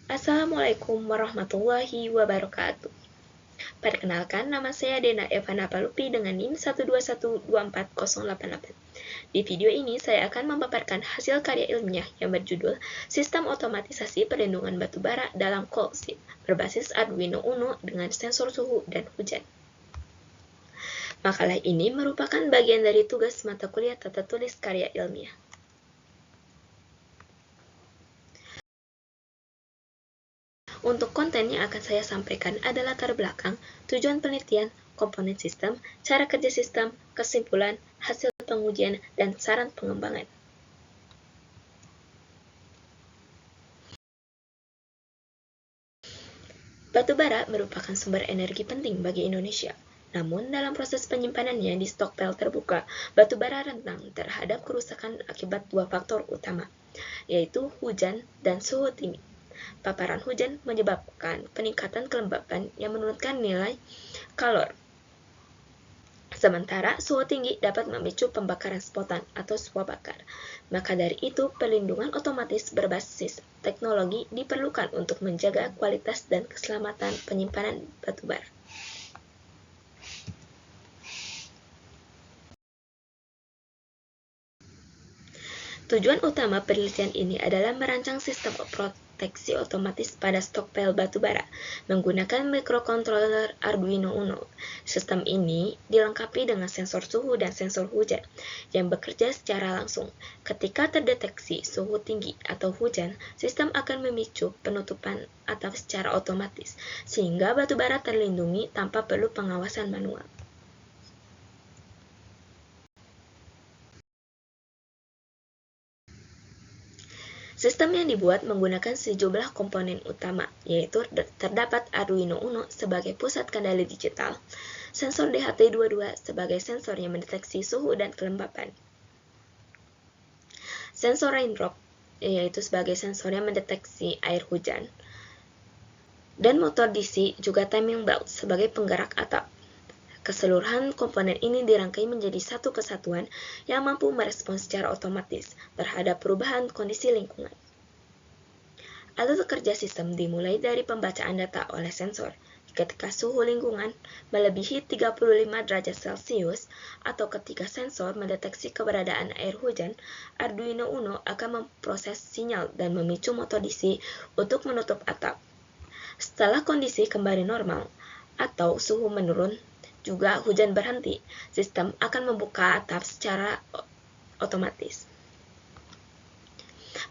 Assalamualaikum warahmatullahi wabarakatuh. Perkenalkan, nama saya Dena Evana Palupi dengan NIM 121240888. Di video ini, saya akan memaparkan hasil karya ilmiah yang berjudul Sistem Otomatisasi Perlindungan Batubara dalam Cold Seam berbasis Arduino Uno dengan sensor suhu dan hujan. Makalah ini merupakan bagian dari tugas mata kuliah tata tulis karya ilmiah. Untuk konten yang akan saya sampaikan adalah latar belakang, tujuan penelitian, komponen sistem, cara kerja sistem, kesimpulan, hasil pengujian, dan saran pengembangan. Batu bara merupakan sumber energi penting bagi Indonesia. Namun, dalam proses penyimpanannya di stokpil terbuka, batu bara rentan terhadap kerusakan akibat dua faktor utama, yaitu hujan dan suhu tinggi. Paparan hujan menyebabkan peningkatan kelembapan yang menurunkan nilai kalor. Sementara suhu tinggi dapat memicu pembakaran spontan atau suap bakar. Maka dari itu, perlindungan otomatis berbasis teknologi diperlukan untuk menjaga kualitas dan keselamatan penyimpanan batu bara. Tujuan utama penelitian ini adalah merancang sistem proteksi otomatis pada stokpil batu bara menggunakan microcontroller Arduino Uno. Sistem ini dilengkapi dengan sensor suhu dan sensor hujan yang bekerja secara langsung. Ketika terdeteksi suhu tinggi atau hujan, sistem akan memicu penutupan atap secara otomatis sehingga batu bara terlindungi tanpa perlu pengawasan manual. Sistem yang dibuat menggunakan sejumlah komponen utama, yaitu terdapat Arduino Uno sebagai pusat kendali digital, sensor DHT22 sebagai sensor yang mendeteksi suhu dan kelembapan, sensor raindrop, yaitu sebagai sensor yang mendeteksi air hujan, dan motor DC juga timing belt sebagai penggerak atap. Keseluruhan komponen ini dirangkai menjadi satu kesatuan yang mampu merespons secara otomatis terhadap perubahan kondisi lingkungan. Alur kerja sistem dimulai dari pembacaan data oleh sensor. Ketika suhu lingkungan melebihi 35 derajat Celcius atau ketika sensor mendeteksi keberadaan air hujan, Arduino Uno akan memproses sinyal dan memicu motor DC untuk menutup atap. Setelah kondisi kembali normal atau suhu menurun, juga hujan berhenti, sistem akan membuka atap secara otomatis.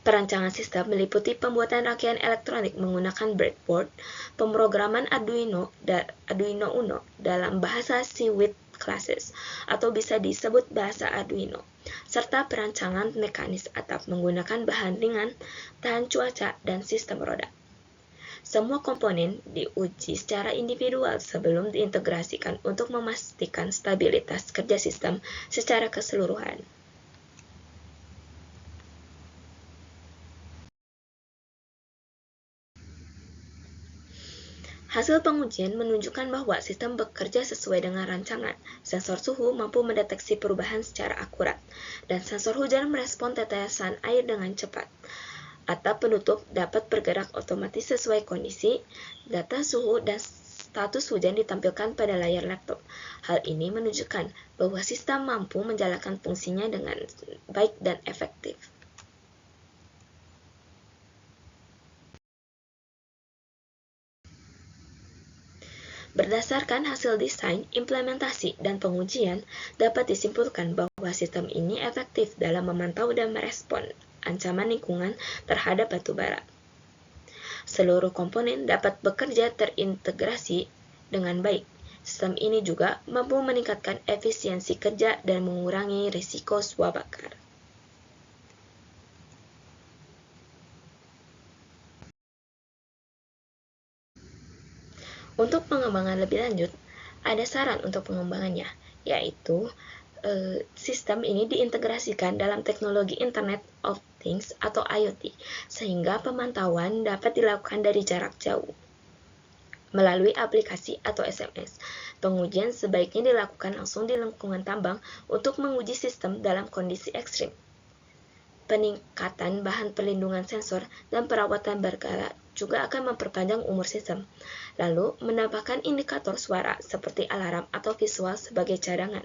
Perancangan sistem meliputi pembuatan rangkaian elektronik menggunakan breadboard, pemrograman Arduino Uno dalam bahasa C with classes atau bisa disebut bahasa Arduino, serta perancangan mekanis atap menggunakan bahan ringan, tahan cuaca, dan sistem roda. Semua komponen diuji secara individual sebelum diintegrasikan untuk memastikan stabilitas kerja sistem secara keseluruhan. Hasil pengujian menunjukkan bahwa sistem bekerja sesuai dengan rancangan. Sensor suhu mampu mendeteksi perubahan secara akurat, dan sensor hujan merespon tetesan air dengan cepat. Atap penutup dapat bergerak otomatis sesuai kondisi, data suhu dan status hujan ditampilkan pada layar laptop. Hal ini menunjukkan bahwa sistem mampu menjalankan fungsinya dengan baik dan efektif. Berdasarkan hasil desain, implementasi, dan pengujian, dapat disimpulkan bahwa sistem ini efektif dalam memantau dan merespon ancaman lingkungan terhadap batu bara. Seluruh komponen dapat bekerja terintegrasi dengan baik. Sistem ini juga mampu meningkatkan efisiensi kerja dan mengurangi risiko suap bakar. Untuk pengembangan lebih lanjut, ada saran untuk pengembangannya, yaitu sistem ini diintegrasikan dalam teknologi Internet of Things atau IoT, sehingga pemantauan dapat dilakukan dari jarak jauh melalui aplikasi atau SMS. Pengujian sebaiknya dilakukan langsung di lingkungan tambang untuk menguji sistem dalam kondisi ekstrim. Peningkatan bahan perlindungan sensor dan perawatan berkala juga akan memperpanjang umur sistem. Lalu, menambahkan indikator suara seperti alarm atau visual sebagai cadangan.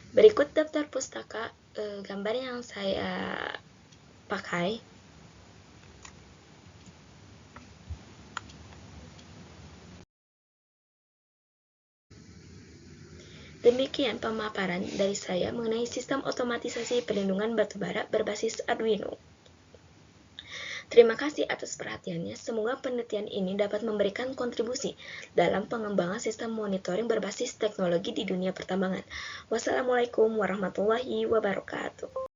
Berikut daftar pustaka gambar yang saya pakai. Demikian pemaparan dari saya mengenai sistem otomatisasi perlindungan batubara berbasis Arduino. Terima kasih atas perhatiannya. Semoga penelitian ini dapat memberikan kontribusi dalam pengembangan sistem monitoring berbasis teknologi di dunia pertambangan. Wassalamualaikum warahmatullahi wabarakatuh.